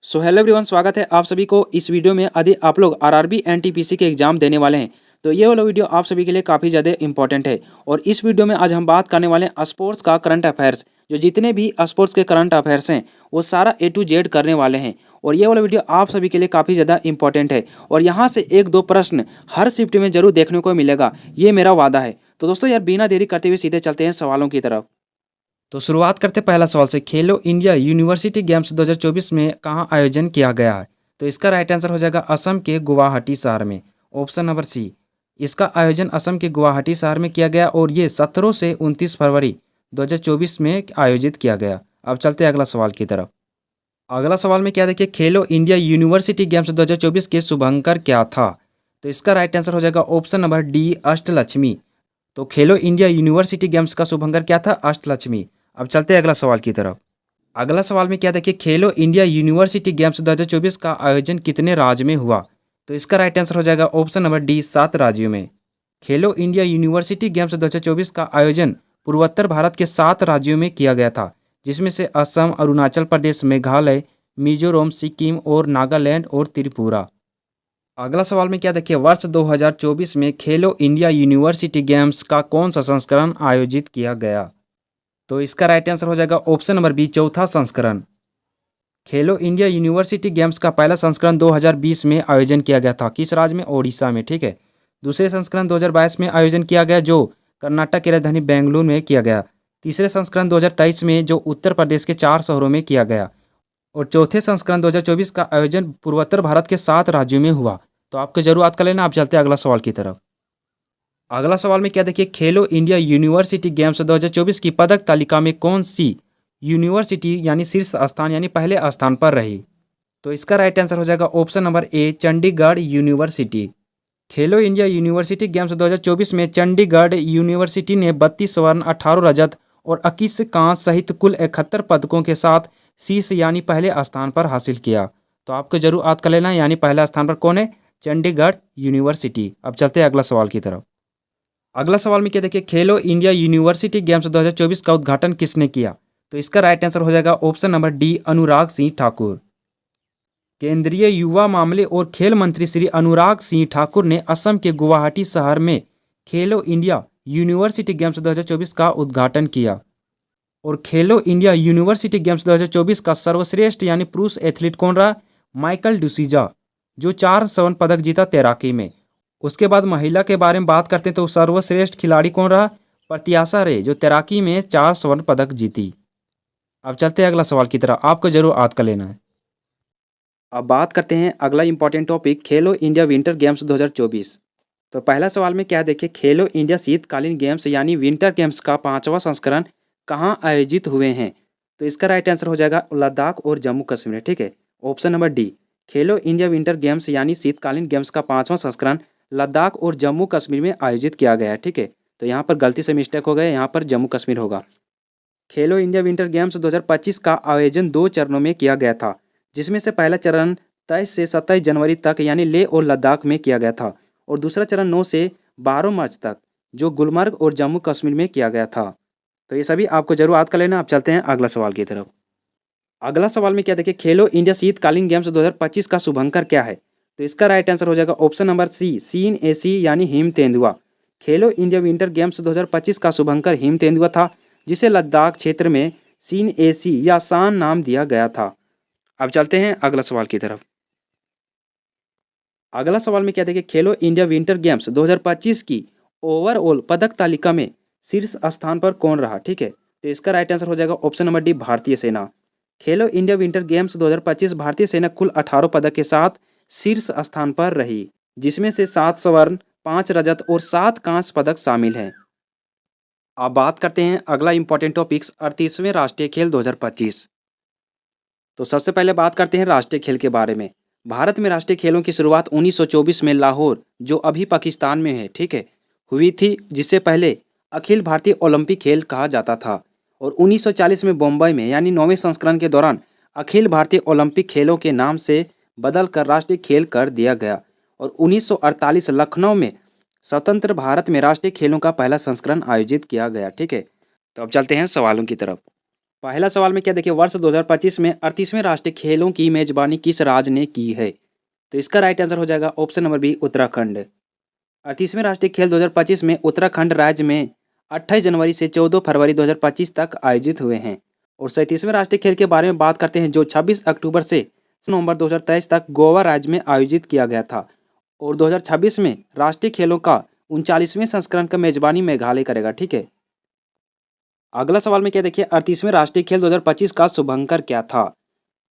So hello everyone, स्वागत है आप सभी को इस वीडियो में। यदि आप लोग आरआरबी एनटीपीसी के एग्जाम देने वाले हैं तो ये वाला वीडियो आप सभी के लिए काफ़ी ज़्यादा इंपॉर्टेंट है। और इस वीडियो में आज हम बात करने वाले हैं स्पोर्ट्स का करंट अफेयर्स। जो जितने भी स्पोर्ट्स के करंट अफेयर्स हैं वो सारा ए टू जेड करने वाले हैं। और ये वाला वीडियो आप सभी के लिए काफ़ी ज़्यादा इंपॉर्टेंट है और यहाँ से एक दो प्रश्न हर शिफ्ट में जरूर देखने को मिलेगा, ये मेरा वादा है। तो दोस्तों यार, बिना देरी करते हुए सीधे चलते हैं सवालों की तरफ। तो शुरुआत करते पहला सवाल से। खेलो इंडिया यूनिवर्सिटी गेम्स 2024 में कहाँ आयोजन किया गया है? तो इसका राइट आंसर हो जाएगा असम के गुवाहाटी शहर में, ऑप्शन नंबर सी। इसका आयोजन असम के गुवाहाटी शहर में किया गया और ये 17 से 29 फरवरी 2024 में आयोजित किया गया। अब चलते हैं अगला सवाल की तरफ। अगला सवाल में क्या देखिए, खेलो इंडिया यूनिवर्सिटी गेम्स 2024 के शुभंकर क्या था? तो इसका राइट आंसर हो जाएगा ऑप्शन नंबर डी, अष्टलक्ष्मी। तो खेलो इंडिया यूनिवर्सिटी गेम्स का शुभंकर क्या था? अष्टलक्ष्मी। अब चलते हैं अगला सवाल की तरफ। अगला सवाल में क्या देखिए, खेलो इंडिया यूनिवर्सिटी गेम्स 2024 का आयोजन कितने राज्य में हुआ? तो इसका राइट आंसर हो जाएगा ऑप्शन नंबर डी, 7 राज्यों में। खेलो इंडिया यूनिवर्सिटी गेम्स 2024 का आयोजन पूर्वोत्तर भारत के 7 राज्यों में किया गया था, जिसमें से असम, अरुणाचल प्रदेश, मेघालय, मिजोरम, सिक्किम और नागालैंड और त्रिपुरा। अगला सवाल में क्या देखिए, वर्ष 2024 में खेलो इंडिया यूनिवर्सिटी गेम्स का कौन सा संस्करण आयोजित किया गया? तो इसका राइट आंसर हो जाएगा ऑप्शन नंबर बी, चौथा संस्करण। खेलो इंडिया यूनिवर्सिटी गेम्स का पहला संस्करण 2020 में आयोजन किया गया था, किस राज्य में? ओडिशा में, ठीक है। दूसरे संस्करण 2022 में आयोजन किया गया, जो कर्नाटक की राजधानी बेंगलुरु में किया गया। तीसरे संस्करण 2023 में, जो उत्तर प्रदेश के 4 शहरों में किया गया। और चौथे संस्करण 2024 का आयोजन पूर्वोत्तर भारत के 7 राज्यों में हुआ। तो आपको जरूर याद कर लेना। आप चलते हैं अगला सवाल की तरफ। अगला सवाल में क्या देखिए, खेलो इंडिया यूनिवर्सिटी गेम्स 2024 की पदक तालिका में कौन सी यूनिवर्सिटी यानी शीर्ष स्थान यानी पहले स्थान पर रही? तो इसका राइट आंसर हो जाएगा ऑप्शन नंबर ए, चंडीगढ़ यूनिवर्सिटी। खेलो इंडिया यूनिवर्सिटी गेम्स 2024 में चंडीगढ़ यूनिवर्सिटी ने 32 स्वर्ण, 18 रजत और 21 कांस्य सहित कुल 71 पदकों के साथ शीर्ष यानी पहले स्थान पर हासिल किया। तो आपको जरूर याद कर लेना है, यानी पहला स्थान पर कौन है? चंडीगढ़ यूनिवर्सिटी। अब चलते हैं अगला सवाल की तरफ। अगला सवाल में क्या देखिए, खेलो इंडिया यूनिवर्सिटी गेम्स 2024 का उद्घाटन किसने किया? तो इसका राइट आंसर हो जाएगा option number D, Anurag Singh Thakur. केंद्रीय युवा मामले और खेल मंत्री श्री अनुराग सिंह ठाकुर ने असम के गुवाहाटी शहर में खेलो इंडिया यूनिवर्सिटी गेम्स 2024 का उद्घाटन किया। और खेलो इंडिया यूनिवर्सिटी गेम्स 2024 का सर्वश्रेष्ठ यानी पुरुष एथलीट कौन रहा? माइकल डिसूजा, जो 4 स्वर्ण पदक जीता तैराकी में। उसके बाद महिला के बारे में बात करते हैं तो सर्वश्रेष्ठ खिलाड़ी कौन रहा? प्रत्याशा रे, जो तैराकी में 4 स्वर्ण पदक जीती। अब चलते हैं अगला सवाल की तरफ, आपको जरूर याद कर लेना है। अब बात करते हैं अगला इंपॉर्टेंट टॉपिक, खेलो इंडिया विंटर गेम्स 2024। तो पहला सवाल में क्या देखिए, खेलो इंडिया शीतकालीन गेम्स यानी विंटर गेम्स का 5वां संस्करण कहाँ आयोजित हुए हैं? तो इसका राइट आंसर हो जाएगा लद्दाख और जम्मू कश्मीर, ठीक है। ऑप्शन नंबर डी, खेलो इंडिया विंटर गेम्स यानी शीतकालीन गेम्स का 5वां संस्करण लद्दाख और जम्मू कश्मीर में आयोजित किया गया है, ठीक है। तो यहाँ पर गलती से मिस्टेक हो गया, यहाँ पर जम्मू कश्मीर होगा। खेलो इंडिया विंटर गेम्स 2025 का आयोजन 2 चरणों में किया गया था, जिसमें से पहला चरण 23 से 27 जनवरी तक यानी लेह और लद्दाख में किया गया था, और दूसरा चरण 9 से 12 मार्च तक जो गुलमर्ग और जम्मू कश्मीर में किया गया था। तो ये सभी आपको जरूर याद कर लेना। आप चलते हैं अगला सवाल की तरफ। अगला सवाल में क्या देखिए, खेलो इंडिया शीतकालीन गेम्स 2025 का शुभंकर क्या है? तो इसका राइट आंसर हो जाएगा ऑप्शन नंबर सी, सीन एसी यानी हिम तेंदुआ। खेलो इंडिया विंटर गेम्स 2025 का शुभंकर हिम तेंदुआ था, जिसे लद्दाख क्षेत्र में सीन एसी या शान नाम दिया गया था। अब चलते हैं अगला सवाल की तरफ। अगला सवाल में क्या देखिए, खेलो इंडिया विंटर गेम्स 2025 की ओवरऑल पदक तालिका में शीर्ष स्थान पर कौन रहा? ठीक है, तो इसका राइट आंसर हो जाएगा ऑप्शन नंबर डी, भारतीय सेना। खेलो इंडिया विंटर गेम्स 2025 भारतीय सेना कुल 18 पदक के साथ शीर्ष स्थान पर रही, जिसमें से 7 स्वर्ण, 5 रजत और 7 कांस्य पदक शामिल हैं। अब बात करते हैं अगला इंपॉर्टेंट टॉपिक्स, 38वें राष्ट्रीय खेल 2025। तो सबसे पहले बात करते हैं राष्ट्रीय खेल के बारे में। भारत में राष्ट्रीय खेलों की शुरुआत 1924 में लाहौर, जो अभी पाकिस्तान में है, ठीक है, हुई थी, जिससे पहले अखिल भारतीय ओलंपिक खेल कहा जाता था। और 1940 में बम्बई में यानी 9वें संस्करण के दौरान अखिल भारतीय ओलंपिक खेलों के नाम से बदल कर राष्ट्रीय खेल कर दिया गया। और 1948 लखनऊ में स्वतंत्र भारत में राष्ट्रीय खेलों का पहला संस्करण आयोजित किया गया, ठीक है। तो अब चलते हैं सवालों की तरफ। पहला सवाल में क्या देखिए, वर्ष 2025 में 38वें राष्ट्रीय खेलों की मेजबानी किस राज्य ने की है? तो इसका राइट आंसर हो जाएगा ऑप्शन नंबर बी, उत्तराखंड। 38वें राष्ट्रीय खेल 2025 में उत्तराखंड राज्य में 28 जनवरी से 14 फरवरी 2025 तक आयोजित हुए हैं। और 37वें राष्ट्रीय खेल के बारे में बात करते हैं, जो 26 अक्टूबर से नवंबर 2023 तक गोवा राज्य में आयोजित किया गया था। और 2026 में राष्ट्रीय खेलों का 39वें संस्करण का मेजबानी मेघालय करेगा। ठीक है। अगला सवाल में क्या देखिए, 38वें राष्ट्रीय खेल 2025 का शुभंकर क्या था?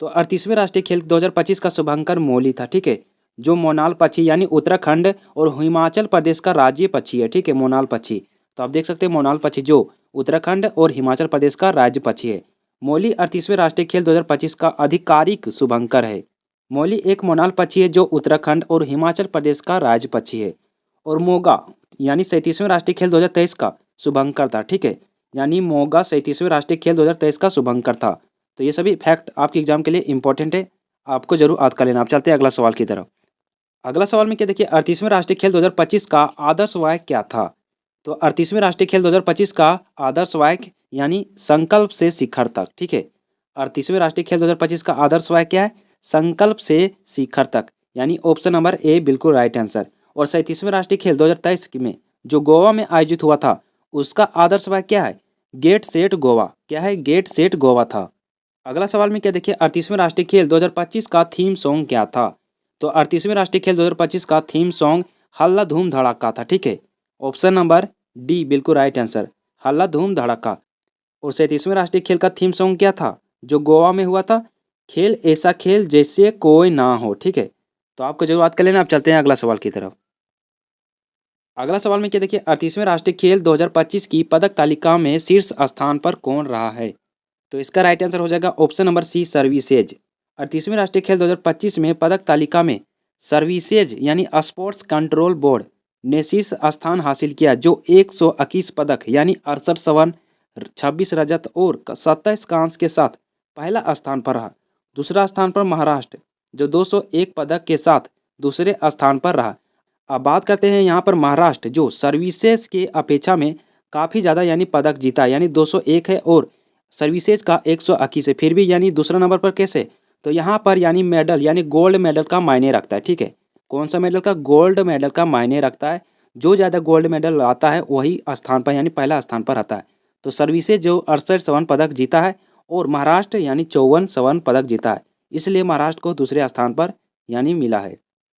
तो 38वें राष्ट्रीय खेल 2025 का शुभंकर मौली था। ठीक है। जो मोनाल पक्षी यानी उत्तराखंड और हिमाचल प्रदेश का राज्य पक्षी है। ठीक है, मोनाल पक्षी। तो आप देख सकते हैं मोनाल पक्षी जो उत्तराखंड और हिमाचल प्रदेश का राज्य पक्षी है। मौली 38वें राष्ट्रीय खेल 2025 का आधिकारिक शुभंकर है। मौली एक मोनाल पक्षी है जो उत्तराखंड और हिमाचल प्रदेश का राज्य पक्षी है। और मोगा यानी 37वें राष्ट्रीय खेल 2023 का शुभंकर था। ठीक है, यानी मोगा 37वें राष्ट्रीय खेल 2023 का शुभंकर था। तो ये सभी फैक्ट आपके एग्जाम के लिए इंपॉर्टेंट है, आपको जरूर याद कर लेना। आप चलते हैं अगला सवाल की तरफ। अगला सवाल में क्या देखिए, 38वें राष्ट्रीय खेल 2025 का आदर्श वाक्य क्या था? तो 38वें राष्ट्रीय खेल 2025 का आदर्श वाक्य यानी संकल्प से शिखर तक। ठीक है, 38वें राष्ट्रीय खेल 2025 का आदर्श वाक्य क्या है? संकल्प से शिखर तक, यानी ऑप्शन नंबर ए बिल्कुल राइट आंसर। और 37वें राष्ट्रीय खेल 2023 में जो गोवा में आयोजित हुआ था, उसका आदर्श वाक्य क्या है? Get set Goa. क्या है? गेट सेट गोवा था। अगला सवाल में क्या देखिए, 38वें राष्ट्रीय खेल 2025 का थीम सॉन्ग क्या था? तो 38वें राष्ट्रीय खेल 2025 का थीम सॉन्ग हल्ला धूम धड़ाका था। ठीक है, ऑप्शन नंबर डी बिल्कुल राइट आंसर, हल्ला धूम धड़ाका। और 37वें राष्ट्रीय खेल का थीम सॉन्ग क्या था जो गोवा में हुआ था? खेल ऐसा खेल जैसे कोई ना हो। ठीक है, तो आपको जरूर याद कर लेना। आप चलते हैं अगला सवाल की तरफ। अगला सवाल में क्या देखिए, 38वें राष्ट्रीय खेल 2025 की पदक तालिका में शीर्ष स्थान पर कौन रहा है? तो इसका राइट आंसर हो जाएगा ऑप्शन नंबर सी, सर्विसेज। 38वें राष्ट्रीय खेल 2025 में पदक तालिका में सर्विसेज यानी स्पोर्ट्स कंट्रोल बोर्ड ने शीर्ष स्थान हासिल किया, जो 121 पदक यानी 68 स्वर्ण, 26 रजत और 27 कांस्य के साथ पहला स्थान पर रहा। दूसरा स्थान पर महाराष्ट्र, जो 201 पदक के साथ दूसरे स्थान पर रहा। अब बात करते हैं यहाँ पर महाराष्ट्र, जो सर्विसेज के अपेक्षा में काफ़ी ज़्यादा यानी पदक जीता, यानी 201 है और सर्विसेज का 121 है। फिर भी यानी दूसरा नंबर पर कैसे? तो यहाँ पर यानी मेडल यानी गोल्ड मेडल का मायने रखता है। ठीक है, कौन सा मेडल का? गोल्ड मेडल का मायने रखता है। जो ज़्यादा गोल्ड मेडल लाता है वही स्थान पर यानी पहला स्थान पर आता है। तो सर्विसेज जो 68 स्वर्ण पदक जीता है और महाराष्ट्र यानी 54 स्वर्ण पदक जीता है, इसलिए महाराष्ट्र को दूसरे स्थान पर यानी मिला है।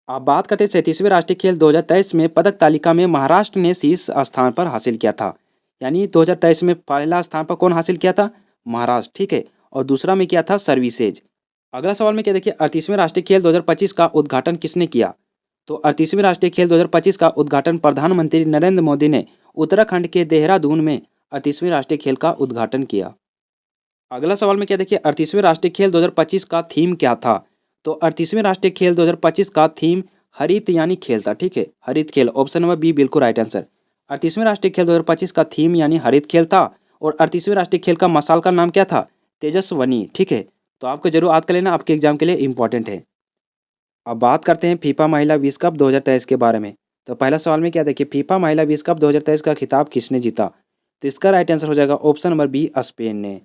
अब बात करते हैं 37वें राष्ट्रीय खेल 2023 में पदक तालिका में महाराष्ट्र ने शीर्ष स्थान पर हासिल किया था। यानी 2023 में पहला स्थान पर कौन हासिल किया था? महाराष्ट्र। ठीक है, और दूसरा में किया था सर्विसेज। अगला सवाल में क्या देखिए, 38वें राष्ट्रीय खेल 2025 का उद्घाटन किसने किया? तो 38वें राष्ट्रीय खेल 2025 का उद्घाटन प्रधानमंत्री नरेंद्र मोदी ने उत्तराखंड के देहरादून में 38वें राष्ट्रीय खेल का उद्घाटन किया। अगला सवाल में क्या देखिए, 38वें राष्ट्रीय खेल 2025 का थीम क्या था? तो 38वें राष्ट्रीय खेल 2025 का थीम हरित यानी खेल था। ठीक है, हरित खेल, ऑप्शन नंबर बी बिल्कुल राइट आंसर। 38वें राष्ट्रीय खेल 2025 का थीम यानी हरित खेल था। और 38वें राष्ट्रीय खेल का मसाल का नाम क्या था? तेजस्वनी। ठीक है, तो आपको जरूर याद कर लेना, आपके एग्जाम के लिए इंपॉर्टेंट है। अब बात करते हैं फीफा महिला विश्व कप 2023 के बारे में। तो पहला सवाल में क्या देखिए, फीफा महिला विश्व कप 2023 का खिताब किसने जीता? तो इसका राइट आंसर हो जाएगा ऑप्शन नंबर बी, स्पेन ने।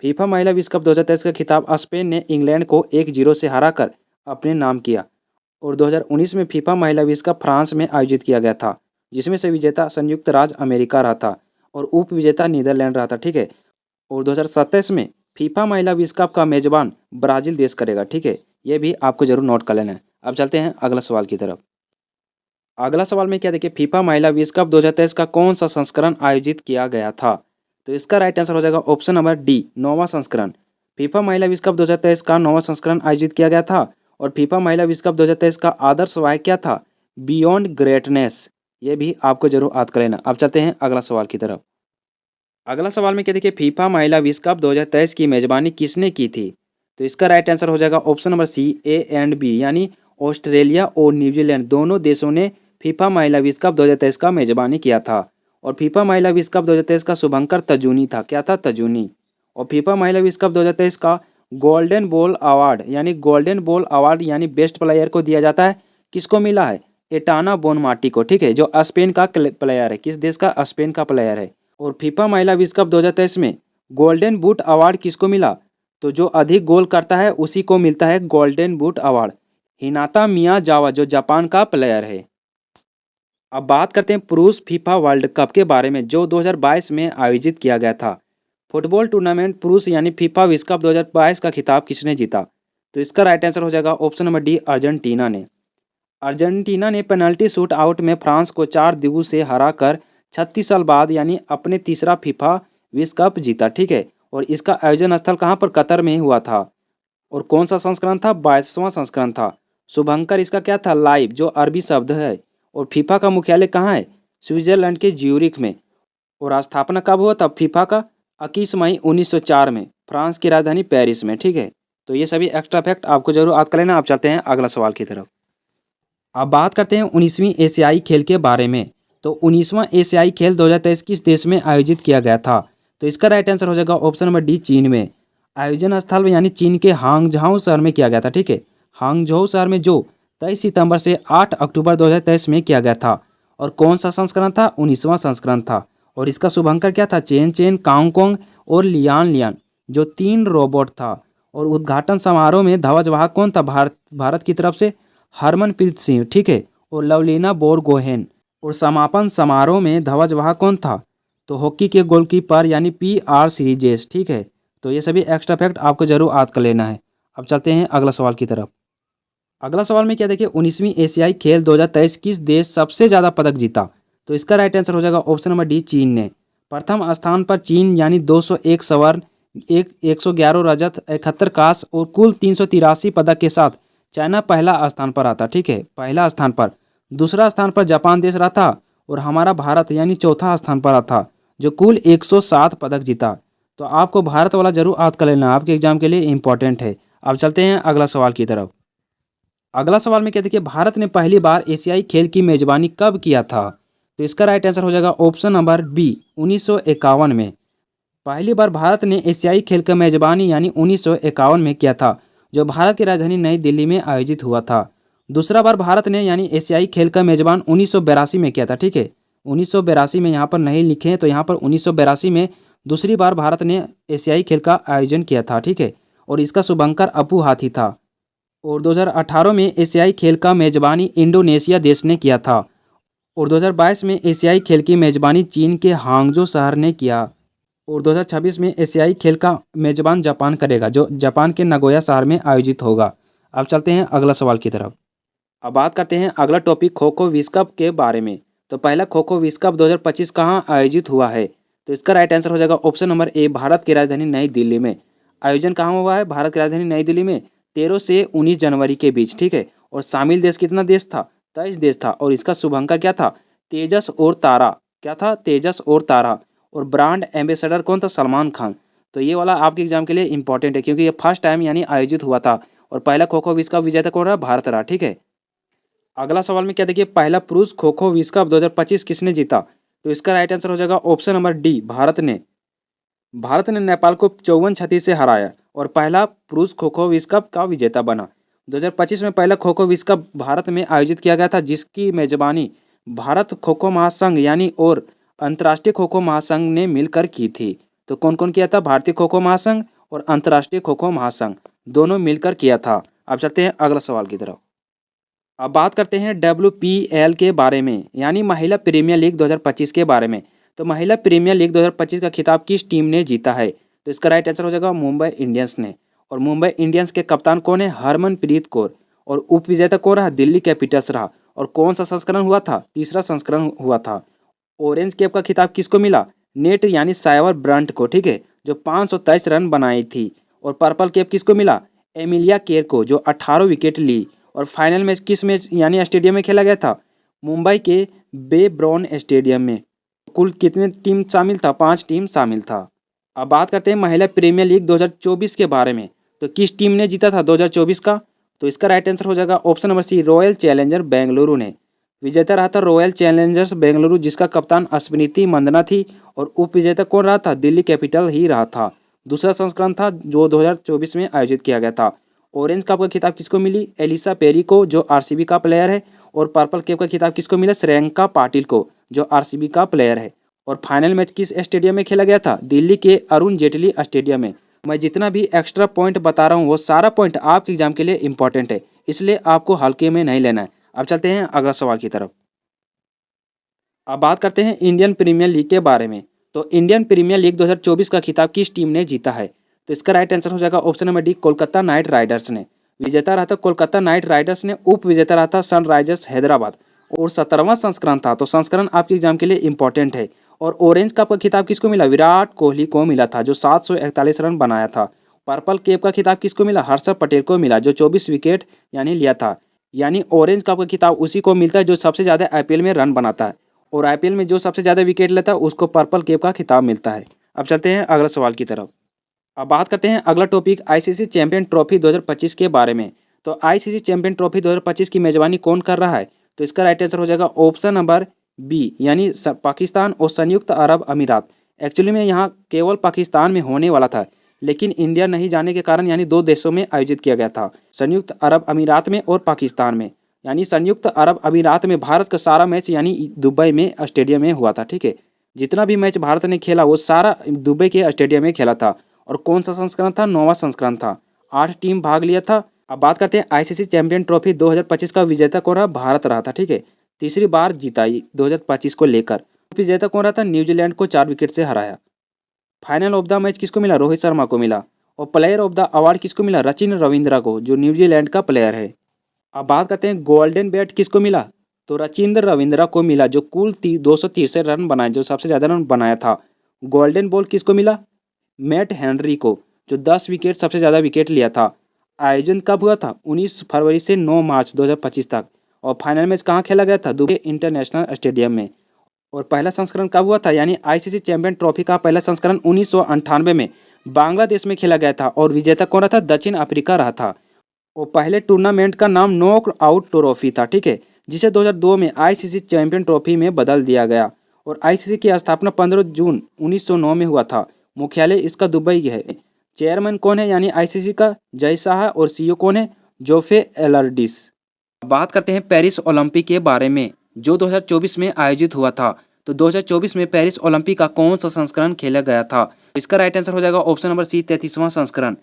फीफा महिला विश्व कप 2023 का खिताब स्पेन ने इंग्लैंड को 1-0 से हराकर अपने नाम किया। और 2019 में फीफा महिला विश्व कप फ्रांस में आयोजित किया गया था, जिसमें से विजेता संयुक्त राज्य अमेरिका रहा था और उप विजेता नीदरलैंड रहा था। ठीक है, और 2027 में फीफा महिला विश्व कप का मेजबान ब्राजील देश करेगा। ठीक है, ये भी आपको जरूर नोट कर लेना है। अब चलते हैं अगला सवाल की तरफ। अगला सवाल में क्या देखिए, फीफा महिला विश्व कप 2023 का कौन सा संस्करण आयोजित किया गया था? तो इसका राइट आंसर हो जाएगा ऑप्शन नंबर डी, 9वां संस्करण। फीफा महिला विश्व कप 2023 का 9वां संस्करण आयोजित किया गया था। और फीफा महिला विश्व कप 2023 का आदर्श वाक्य क्या था? Beyond greatness. ये भी आपको जरूर याद कर लेना। अब चलते हैं अगला सवाल की तरफ। अगला सवाल में क्या देखिए, फीफा महिला विश्व कप 2023 की मेजबानी किसने की थी? तो इसका राइट आंसर हो जाएगा option number C, A and B, यानी ऑस्ट्रेलिया और न्यूजीलैंड दोनों देशों ने फीफा महिला विश्व कप 2023 का मेजबानी किया था। और फीफा महिला विश्व कप 2023 का शुभंकर तजूनी था। क्या था? तजूनी। और फीफा महिला विश्व कप 2023 का गोल्डन बॉल अवार्ड यानी बेस्ट प्लेयर को दिया जाता है। किसको मिला है? एटाना बोनमाटी को। ठीक है, जो स्पेन का प्लेयर है। किस देश का? स्पेन का प्लेयर है। और फीफा महिला विश्व कप 2023 में गोल्डन बूट अवार्ड किसको मिला? तो जो अधिक गोल करता है उसी को मिलता है गोल्डन बूट अवार्ड। हिनाता मियाजावा जो जापान का प्लेयर है। अब बात करते हैं पुरुष फीफा वर्ल्ड कप के बारे में जो 2022 में आयोजित किया गया था। फुटबॉल टूर्नामेंट पुरुष यानी फीफा विश्व कप 2022 का खिताब किसने जीता? तो इसका राइट आंसर हो जाएगा ऑप्शन नंबर डी, अर्जेंटीना ने। अर्जेंटीना ने पेनल्टी शूट आउट में फ्रांस को 4-2 से हराकर 36 साल बाद यानी अपने तीसरा फीफा विश्व कप जीता। ठीक है, और इसका आयोजन स्थल कहाँ पर? कतर में हुआ था। और कौन सा संस्करण था? 22वां संस्करण था। शुभंकर इसका क्या था? लाइव जो अरबी शब्द है। और फीफा का मुख्यालय कहाँ है? स्विट्जरलैंड के ज्यूरिख में। और स्थापना कब हुआ था फीफा का? 21 मई 1904 में फ्रांस की राजधानी पेरिस में। ठीक है, तो ये सभी एक्स्ट्रा फैक्ट आपको जरूर याद कर लेना। आप चलते हैं अगला सवाल की तरफ। अब बात करते हैं 19वीं एशियाई खेल के बारे में। तो 19वां एशियाई खेल 2023 किस देश में आयोजित किया गया था? तो इसका राइट आंसर हो जाएगा ऑप्शन नंबर डी, चीन में। आयोजन स्थल यानी चीन के हांगझाओ शहर में किया गया था। ठीक है, हांगझाओ शहर में जो 23 सितंबर से 8 अक्टूबर 2023 में किया गया था। और कौन सा संस्करण था? 19वां संस्करण था। और इसका शुभंकर क्या था? चेन चेन, कांगकोंग और लियान लियान जो 3 रोबोट था। और उद्घाटन समारोह में ध्वजवाहक कौन था? भारत की तरफ से हरमनप्रीत सिंह। ठीक है, और लवलीना बोरगोहेन। और समापन समारोह में ध्वजवाहक कौन था? तो हॉकी के गोलकीपर यानी PR सीरीजेस। ठीक है, तो ये सभी एक्स्ट्रा फैक्ट आपको जरूर याद कर लेना है। अब चलते हैं अगला सवाल की तरफ। अगला सवाल में क्या देखिए, 19वीं एशियाई खेल 2023 किस देश सबसे ज़्यादा पदक जीता? तो इसका राइट आंसर हो जाएगा ऑप्शन नंबर डी, चीन ने। प्रथम स्थान पर चीन यानी 201 स्वर्ण, 111 रजत, 71 कांस्य और कुल 383 पदक के साथ चाइना पहला स्थान पर आता। ठीक है, पहला स्थान पर। दूसरा स्थान पर जापान देश रहा था। और हमारा भारत यानी चौथा स्थान पर आता जो कुल 107 पदक जीता। तो आपको भारत वाला जरूर याद कर लेना, आपके एग्जाम के लिए इंपॉर्टेंट है। अब चलते हैं अगला सवाल की तरफ। अगला सवाल में क्या देखिए, भारत ने पहली बार एशियाई खेल की मेजबानी कब किया था? तो इसका राइट आंसर हो जाएगा ऑप्शन नंबर बी, 1951 में। पहली बार भारत ने एशियाई खेल का मेजबानी यानी 1951 में किया था जो भारत की राजधानी नई दिल्ली में आयोजित हुआ था। दूसरा बार भारत ने यानी एशियाई खेल का मेजबान 1982 में किया था। ठीक है, 1982 में यहाँ पर नहीं लिखे हैं, तो यहाँ पर 1982 में दूसरी बार भारत ने एशियाई खेल का आयोजन किया था। ठीक है, और इसका शुभंकर अपू हाथी था। और 2018 में एशियाई खेल का मेजबानी इंडोनेशिया देश ने किया था। और 2022 में एशियाई खेल की मेजबानी चीन के हांगझो शहर ने किया। और 2026 में एशियाई खेल का मेजबान जापान करेगा जो जापान के नगोया शहर में आयोजित होगा। अब चलते हैं अगला सवाल की तरफ। अब बात करते हैं अगला टॉपिक खो खो विश्व कप के बारे में। तो पहला खो खो विश्व कप 2025 कहाँ आयोजित हुआ है? तो इसका राइट आंसर हो जाएगा ऑप्शन नंबर ए, भारत की राजधानी नई दिल्ली में। आयोजन कहाँ हुआ है? भारत की राजधानी नई दिल्ली में 13 से 19 जनवरी के बीच। ठीक है, और शामिल देश कितना देश था? 23 देश था। और इसका शुभंकर क्या था? तेजस और तारा। क्या था? तेजस और तारा। और ब्रांड एम्बेसडर कौन था? सलमान खान। तो ये वाला आपके एग्जाम के लिए इंपॉर्टेंट है क्योंकि ये फर्स्ट टाइम यानी आयोजित हुआ था। और पहला खो खो विश्व कप विजेता कौन रहा? भारत रहा। ठीक है, अगला सवाल में क्या देखिए, पहला पुरुष खो खो विश्व कप 2025 किसने जीता? तो इसका राइट आंसर हो जाएगा ऑप्शन नंबर डी, भारत ने। भारत ने नेपाल को 54-36 से हराया और पहला पुरुष खो खो विश्व कप का विजेता बना। 2025 में पहला खो खो विश्व कप भारत में आयोजित किया गया था जिसकी मेजबानी भारत खो खो महासंघ यानी और अंतर्राष्ट्रीय खो खो महासंघ ने मिलकर की थी। तो कौन कौन किया था? भारतीय खो खो महासंघ और अंतर्राष्ट्रीय खो खो महासंघ दोनों मिलकर किया था। अब चलते हैं अगला सवाल की तरफ। अब बात करते हैं WPL के बारे में यानी महिला प्रीमियर लीग 2025 के बारे में। तो महिला प्रीमियर लीग 2025 का खिताब किस टीम ने जीता है? तो इसका राइट आंसर हो जाएगा मुंबई इंडियंस ने। और मुंबई इंडियंस के कप्तान कौन है? हरमनप्रीत कौर। और उप विजेता कौन रहा? दिल्ली कैपिटल्स रहा। और कौन सा संस्करण हुआ था? तीसरा संस्करण हुआ था। ऑरेंज कैप का खिताब किसको मिला? नेट यानी साइवर ब्रंट को। ठीक है, जो 523 रन बनाई थी। और पर्पल कैप किसको मिला? एमिलिया केर को जो 18 विकेट ली। और फाइनल मैच किस मैच यानी स्टेडियम में खेला गया था? मुंबई के बेब्रॉन स्टेडियम में। कुल कितने टीम शामिल था? 5 टीम शामिल था। अब बात करते हैं महिला प्रीमियर लीग 2024 के बारे में। तो किस टीम ने जीता था 2024 का? तो इसका राइट आंसर हो जाएगा option number C, royal challenger Bengaluru ने। विजेता रहा था रॉयल चैलेंजर्स बेंगलुरु जिसका कप्तान स्मृति मंदना थी। और उप विजेता कौन रहा था? दिल्ली कैपिटल ही रहा था। दूसरा संस्करण था जो 2024 में आयोजित किया गया था। ऑरेंज कप का खिताब किसको मिली? एलिसा पेरी को जो RCB का प्लेयर है। और पर्पल कैप का खिताब किसको मिला? श्रेयंका पाटिल को जो RCB का प्लेयर है। और फाइनल मैच किस स्टेडियम में खेला गया था? दिल्ली के अरुण जेटली स्टेडियम में। मैं जितना भी एक्स्ट्रा पॉइंट बता रहा हूँ वो सारा पॉइंट आपके एग्जाम के लिए इंपॉर्टेंट है, इसलिए आपको हल्के में नहीं लेना है। अब चलते हैं अगला सवाल की तरफ। अब बात करते हैं इंडियन प्रीमियर लीग के बारे में। तो इंडियन प्रीमियर लीग 2024 का खिताब किस टीम ने जीता है? तो इसका राइट आंसर हो जाएगा option number D, Kolkata night Riders ने। विजेता रहा था कोलकाता नाइट राइडर्स ने, उप विजेता रहा था सनराइजर्स हैदराबाद। और 17वां संस्करण था, तो संस्करण आपके एग्जाम के लिए इंपॉर्टेंट है। और ऑरेंज कप का खिताब किसको मिला? विराट कोहली को मिला था, जो 741 रन बनाया था। पर्पल कैप का खिताब किसको मिला? हर्षद पटेल को मिला, जो 24 विकेट यानी लिया था। यानी ऑरेंज कप का खिताब उसी को मिलता है जो सबसे ज़्यादा आईपीएल में रन बनाता है, और आईपीएल में जो सबसे ज़्यादा विकेट लेता है उसको पर्पल कैप का खिताब मिलता है। अब चलते हैं अगला सवाल की तरफ। अब बात करते हैं अगला टॉपिक आईसीसी चैंपियन ट्रॉफी 2025 के बारे में। तो आईसीसी चैंपियन ट्रॉफी 2025 की मेजबानी कौन कर रहा है? तो इसका राइट आंसर हो जाएगा ऑप्शन नंबर बी, यानी पाकिस्तान और संयुक्त अरब अमीरात। एक्चुअली में यहाँ केवल पाकिस्तान में होने वाला था, लेकिन इंडिया नहीं जाने के कारण यानी 2 देशों में आयोजित किया गया था, संयुक्त अरब अमीरात में और पाकिस्तान में। यानी संयुक्त अरब अमीरात में भारत का सारा मैच यानी दुबई में स्टेडियम में हुआ था, ठीक है। जितना भी मैच भारत ने खेला वो सारा दुबई के स्टेडियम में खेला था। और कौन सा संस्करण था? 9वां संस्करण था। 8 टीम भाग लिया था। अब बात करते हैं आईसीसी चैंपियन ट्रॉफी 2025 का विजेता कौन रहा? भारत रहा था, ठीक है। तीसरी बार जीता 2025 को लेकर। विजेता कौन रहा था? न्यूजीलैंड को 4 विकेट से हराया। फाइनल ऑफ द मैच किसको मिला? रोहित शर्मा को मिला। और प्लेयर ऑफ द अवार्ड किसको मिला? रचिन रविंद्रा को, जो न्यूजीलैंड का प्लेयर है। अब बात करते हैं गोल्डन बैट किसको मिला? तो रचिंद्र रविंद्रा को मिला, जो कुल 263 रन बनाए, जो सबसे ज़्यादा रन बनाया था। गोल्डन बॉल किसको मिला? मैट हेनरी को, जो 10 विकेट सबसे ज़्यादा विकेट लिया था। आयोजन कब हुआ था? 19 फरवरी से 9 मार्च 2025 तक। और फाइनल मैच कहाँ खेला गया था? दुबई इंटरनेशनल स्टेडियम में। और पहला संस्करण कब हुआ था? यानी आईसीसी चैंपियन ट्रॉफी का पहला संस्करण 1998 में बांग्लादेश में खेला गया था, और विजेता कौन रहा था? दक्षिण अफ्रीका रहा था। और पहले टूर्नामेंट का नाम नॉक आउट ट्रॉफी था, ठीक है, जिसे 2002 में आईसीसी चैंपियन ट्रॉफी में बदल दिया गया। और आईसीसी की स्थापना 15 जून 1909 में हुआ था। मुख्यालय इसका दुबई है। चेयरमैन कौन है यानी आईसीसी का? जय शाह। और सीईओ कौन है? जोफे एलर्डिस। बात करते हैं पेरिस ओलंपिक के बारे में, जो 2024 में आयोजित हुआ था। तो 2024 में पेरिस ओलंपिक का कौन सा संस्करण खेला गया था? इसका राइट आंसर हो जाएगा ऑप्शन नंबर सी, 33वां संस्करण।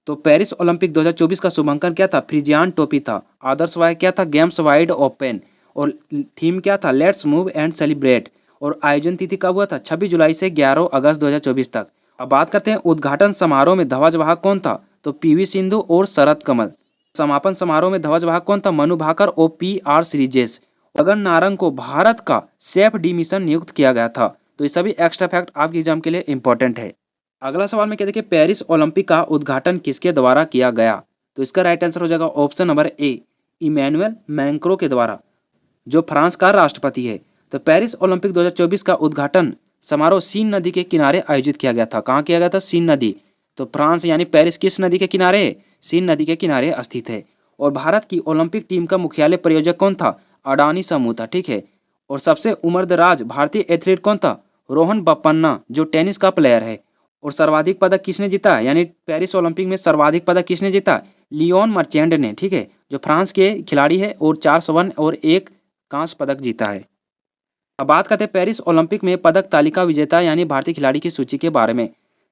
तो पेरिस ओलंपिक 2024 का शुभांकन क्या था? फ्रिजियान टोपी था। आदर्श वाय क्या था? Games wide open. और थीम क्या था? Let's move and celebrate. और आयोजन तिथि कब हुआ था? 26 जुलाई से 11 अगस्त 2024 तक। अब बात करते हैं उद्घाटन समारोह में ध्वजवाहक कौन था? तो पीवी सिंधु और शरद कमल। समापन समारोह में ध्वजवाहक कौन था? मनु भाकर और पीआर श्रीजेश। गगन नारंग को भारत का सेफ डी मिशन नियुक्त किया गया था। तो ये सभी एक्स्ट्रा फैक्ट आपके एग्जाम के लिए इंपॉर्टेंट है। अगला सवाल में क्या देखिए, पेरिस ओलंपिक का उद्घाटन किसके द्वारा किया गया? तो इसका राइट आंसर हो जाएगा option number A, Emmanuel Macron के द्वारा, जो फ्रांस का राष्ट्रपति है। तो पेरिस ओलंपिक 2024 का उद्घाटन समारोह सीन नदी के किनारे आयोजित किया गया था। कहाँ किया गया था? सीन नदी। तो फ्रांस यानी पेरिस किस नदी के किनारे है? सीन नदी के किनारे स्थित है। और भारत की ओलंपिक टीम का मुख्यालय प्रायोजक कौन था? अडानी समूह था, ठीक है। और सबसे उम्रदराज भारतीय एथलीट कौन था? रोहन बप्पन्ना, जो टेनिस का प्लेयर है। और सर्वाधिक पदक किसने जीता? यानी पेरिस ओलंपिक में सर्वाधिक पदक किसने जीता? लियोन मर्चेंट ने, ठीक है, जो फ्रांस के खिलाड़ी है, और 4 स्वर्ण और 1 कांस्य पदक जीता है। अब बात करते हैं पेरिस ओलंपिक में पदक तालिका विजेता यानी भारतीय खिलाड़ी की सूची के बारे में,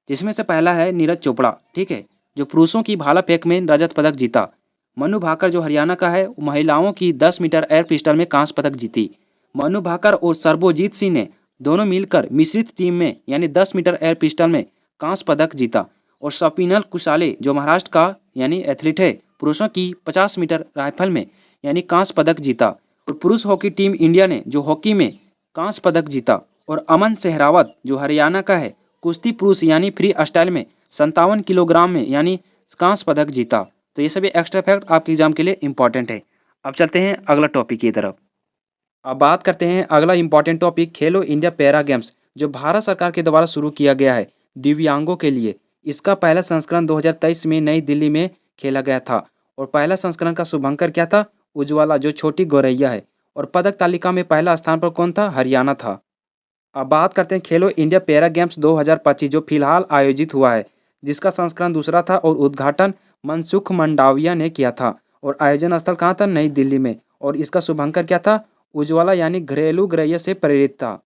जिसमें से पहला है नीरज चोपड़ा, ठीक है, जो पुरुषों की भाला फेंक में रजत पदक जीता। मनु भाकर जो हरियाणा का है, महिलाओं की 10 मीटर एयर पिस्टल में कांस्य पदक जीती। मनु भाकर और सरबोजीत सिंह ने दोनों मिलकर मिश्रित टीम में यानी 10 मीटर एयर पिस्टल में कांस्य पदक जीता। और सपिनल कुशाले जो महाराष्ट्र का यानी एथलीट है, पुरुषों की 50 मीटर राइफल में यानी कांस्य पदक जीता। और पुरुष हॉकी टीम इंडिया ने जो हॉकी में कांस्य पदक जीता। और अमन सहरावत जो हरियाणा का है, कुश्ती पुरुष यानी फ्री स्टाइल में 57 किलोग्राम में यानी कांस्य पदक जीता। तो ये सभी एक्स्ट्रा फैक्ट आपके एग्जाम के लिए इंपॉर्टेंट है। अब चलते हैं अगला टॉपिक की तरफ। अब बात करते हैं अगला इंपॉर्टेंट टॉपिक, खेलो इंडिया पैरा गेम्स, जो भारत सरकार के द्वारा शुरू किया गया है दिव्यांगों के लिए। इसका पहला संस्करण 2023 में नई दिल्ली में खेला गया था। और पहला संस्करण का शुभंकर क्या था? उज्ज्वला, जो छोटी गौरैया है। और पदक तालिका में पहला स्थान पर कौन था? हरियाणा था। अब बात करते हैं खेलो इंडिया पैरा गेम्स 2025, जो फिलहाल आयोजित हुआ है, जिसका संस्करण दूसरा था। और उद्घाटन मनसुख मंडाविया ने किया था। और आयोजन स्थल कहाँ था? नई दिल्ली में। और इसका शुभंकर क्या था? उज्ज्वला यानी घरेलू गृह से प्रेरित था।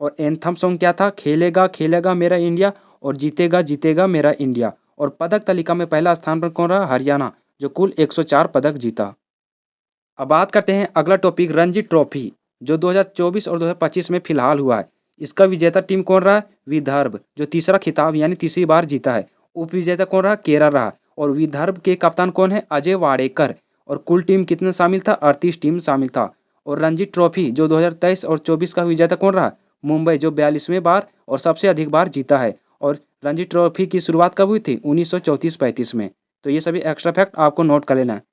और एंथम सॉन्ग क्या था? खेलेगा खेलेगा मेरा इंडिया और जीतेगा जीतेगा मेरा इंडिया। और पदक तालिका में पहला स्थान पर कौन रहा? हरियाणा, जो कुल 104 पदक जीता। अब बात करते हैं अगला टॉपिक, रणजी ट्रॉफी, जो 2024 और 2025 में फिलहाल हुआ है। इसका विजेता टीम कौन रहा? विदर्भ, जो तीसरा खिताब यानी तीसरी बार जीता है। उप विजेता कौन रहा? केरल रहा। और विदर्भ के कप्तान कौन है? अजय वाडेकर। और कुल टीम कितने शामिल था? 38 टीम शामिल था। और रणजी ट्रॉफी जो 2023 और 24 का विजेता कौन रहा? मुंबई, जो 42वें बार और सबसे अधिक बार जीता है। और रणजी ट्रॉफी की शुरुआत कब हुई थी? 1934-35 में। तो ये सभी एक्स्ट्रा फैक्ट आपको नोट कर लेना है।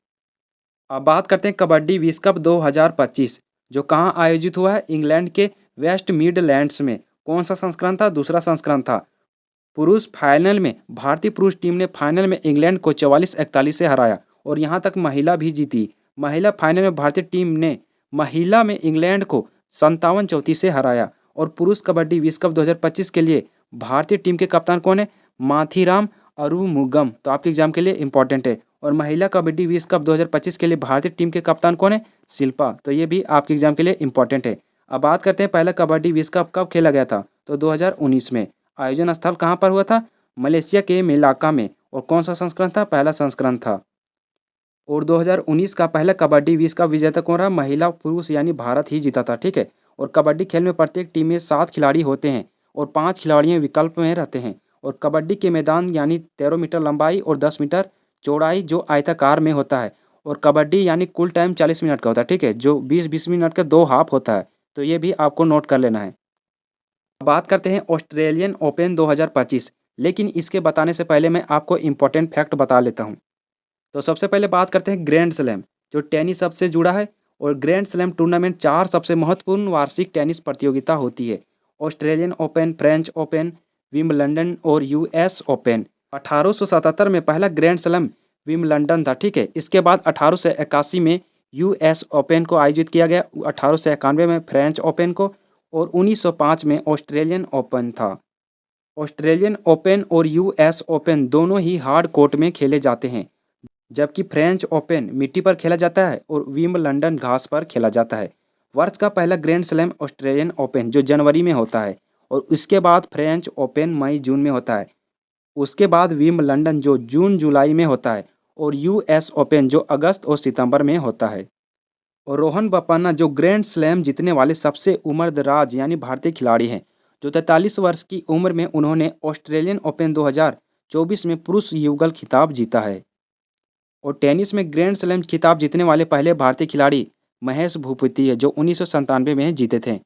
अब बात करते हैं कबड्डी विश्व कप 2025, जो कहाँ आयोजित हुआ है? इंग्लैंड के वेस्ट मिडलैंड्स में। कौन सा संस्करण था? दूसरा संस्करण था। पुरुष फाइनल में भारतीय पुरुष टीम ने फाइनल में इंग्लैंड को 44-41 से हराया। और यहाँ तक महिला भी जीती। महिला फाइनल में भारतीय टीम ने महिला में इंग्लैंड को 57-34 से हराया। और पुरुष कबड्डी विश्व कप 2025 के लिए भारतीय टीम के कप्तान कौन है? माथीराम अरुमुगम। तो आपके एग्जाम के लिए इंपॉर्टेंट है। और महिला कबड्डी विश्व कप 2025 के लिए भारतीय टीम के कप्तान कौन है? शिल्पा। तो ये भी आपके एग्जाम के लिए इंपॉर्टेंट है। अब बात करते हैं पहला कबड्डी विश्व कप कब खेला गया था? तो 2019 में। आयोजन स्थल कहाँ पर हुआ था? मलेशिया के मेलाका में। और कौन सा संस्करण था? पहला संस्करण था। और 2019 का पहला कबड्डी विश्व कप विजेता कौन रहा? महिला पुरुष यानी भारत ही जीता था। ठीक है। और कबड्डी खेल में प्रत्येक टीम में 7 खिलाड़ी होते हैं और 5 खिलाड़ी विकल्प में रहते हैं। और कबड्डी के मैदान यानी 13 मीटर लंबाई और 10 मीटर चौड़ाई जो आयताकार में होता है। और कबड्डी यानी कुल टाइम 40 मिनट का होता है। ठीक है, जो 20-20 मिनट का 2 हाफ होता है। तो ये भी आपको नोट कर लेना है। बात करते हैं ऑस्ट्रेलियन ओपन 2025, लेकिन इसके बताने से पहले मैं आपको इम्पोर्टेंट फैक्ट बता लेता हूँ। तो सबसे पहले बात करते हैं ग्रैंड स्लैम, जो टेनिस शब्द से जुड़ा है। और ग्रैंड स्लैम टूर्नामेंट 4 सबसे महत्वपूर्ण वार्षिक टेनिस प्रतियोगिता होती है। Australian open, French open, Wimbledon और यूएस ओपन। 1877 में पहला ग्रैंड स्लैम विम्बलडन था। ठीक है। इसके बाद 1881 में यूएस ओपन को आयोजित किया गया, 1891 में फ्रेंच ओपन को, और 1905 में ऑस्ट्रेलियन ओपन था। ऑस्ट्रेलियन ओपन और यूएस ओपन दोनों ही हार्ड कोर्ट में खेले जाते हैं, जबकि फ्रेंच ओपन मिट्टी पर खेला जाता है और विम्बलडन घास पर खेला जाता है। वर्ष का पहला ग्रैंड स्लैम ऑस्ट्रेलियन ओपन जो जनवरी में होता है, और उसके बाद फ्रेंच ओपन मई जून में होता है। उसके बाद विम्बलडन जो जून जुलाई में होता है, और यूएस ओपन जो अगस्त और सितंबर में होता है। और रोहन बोपन्ना जो ग्रैंड स्लैम जीतने वाले सबसे उम्रदराज यानी भारतीय खिलाड़ी हैं, जो 43 वर्ष की उम्र में उन्होंने ऑस्ट्रेलियन ओपन 2024 में पुरुष युगल खिताब जीता है। और टेनिस में ग्रैंड स्लैम खिताब जीतने वाले पहले भारतीय खिलाड़ी महेश भूपति है, जो 1997 में जीते थे।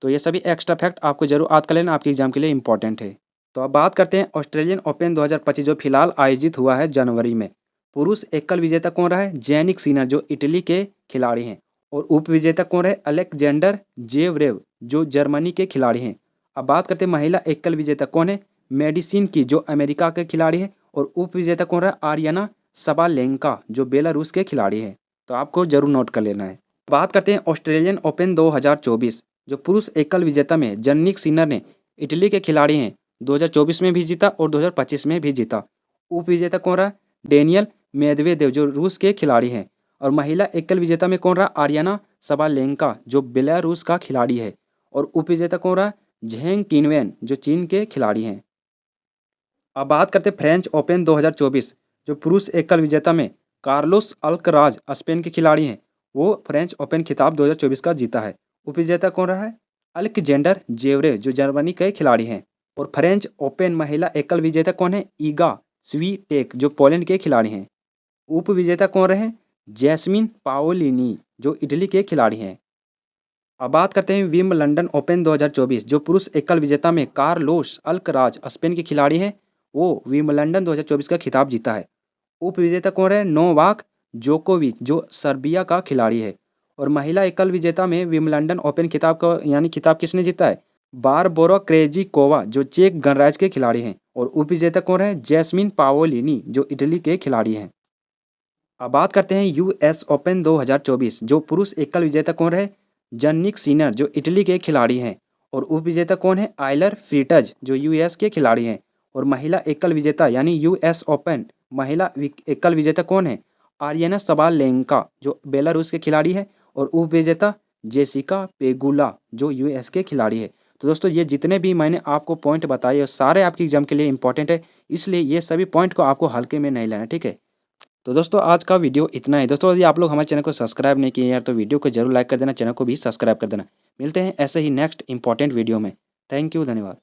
तो ये सभी एक्स्ट्रा फैक्ट आपको जरूर याद कर लेना, आपके एग्जाम के लिए इंपॉर्टेंट है। तो अब बात करते हैं ऑस्ट्रेलियन ओपन 2025 जो फिलहाल आयोजित हुआ है जनवरी में। पुरुष एकल विजेता कौन रहा है? जैनिक सिनर, जो इटली के खिलाड़ी हैं। और उप विजेता कौन रहे? अलेक्जेंडर जेवरेव, जो जर्मनी के खिलाड़ी हैं। अब बात करते हैं महिला एकल विजेता कौन है? मेडिसिन की, जो अमेरिका के खिलाड़ी है। और उप विजेता कौन रहा? आर्यना सबालेंका, जो बेलारूस के खिलाड़ी हैं। तो आपको जरूर नोट कर लेना है। बात करते हैं ऑस्ट्रेलियन ओपन 2024, जो पुरुष एकल विजेता में जन्निक सिनर ने इटली के खिलाड़ी हैं, 2024 में भी जीता और 2025 में भी जीता। उप विजेता कौन रहा? डेनियल मेदवेदेव, जो रूस के खिलाड़ी हैं। और महिला एकल विजेता में कौन रहा? आर्यना सबालेंका, जो बेलारूस का खिलाड़ी है। और उप विजेता कौन रहा? झेंग किनवेन, जो चीन के खिलाड़ी हैं। अब बात करते हैं फ्रेंच ओपन 2024, जो पुरुष एकल विजेता में कार्लोस अल्कराज स्पेन के खिलाड़ी हैं, वो फ्रेंच ओपन खिताब 2024 का जीता है। उपविजेता कौन रहा है? अलेक्जेंडर जेवरे, जो जर्मनी के खिलाड़ी हैं। और फ्रेंच ओपन महिला एकल विजेता कौन है? ईगा स्वीटेक, जो पोलैंड के खिलाड़ी हैं। उप विजेता कौन रहे? जैस्मिन पाओलिनी, जो इटली के खिलाड़ी हैं। अब बात करते हैं विम्बलडन ओपन 2024, जो पुरुष एकल विजेता में कार्लोस अल्कराज स्पेन के खिलाड़ी हैं, वो विम्बलडन 2024 का खिताब जीता है। उप विजेता कौन है? नोवाक जोकोविच, जो सर्बिया का खिलाड़ी है। और महिला एकल विजेता में विम्बलडन ओपन खिताब का यानी खिताब किसने जीता है? बारबोरा क्रेजिकोवा, जो चेक गणराज्य के खिलाड़ी हैं। और उप विजेता कौन है? जैस्मिन पाओलिनी, जो इटली के खिलाड़ी हैं। अब बात करते हैं यूएस ओपन 2024, जो पुरुष एकल विजेता कौन रहे? जन्निक सिनर, जो इटली के खिलाड़ी हैं। और उप विजेता कौन है? आइलर फ्रीटज, जो यूएस के खिलाड़ी हैं। और महिला एकल विजेता यानी यूएस ओपन महिला एकल विजेता कौन है? आर्यना सबालेंका, जो बेलारूस के खिलाड़ी है। और उप विजेता जेसिका पेगुला, जो यूएस के खिलाड़ी है। तो दोस्तों ये जितने भी मैंने आपको पॉइंट बताए, सारे आपकी एग्जाम के लिए इंपॉर्टेंट है, इसलिए ये सभी पॉइंट को आपको हल्के में नहीं लेना, ठीक है। तो दोस्तों आज का वीडियो इतना ही। दोस्तों यदि आप लोग हमारे चैनल को सब्सक्राइब नहीं किए यार, तो वीडियो को जरूर लाइक कर देना, चैनल को भी सब्सक्राइब कर देना। मिलते हैं ऐसे ही नेक्स्ट इंपॉर्टेंट वीडियो में। थैंक यू, धन्यवाद।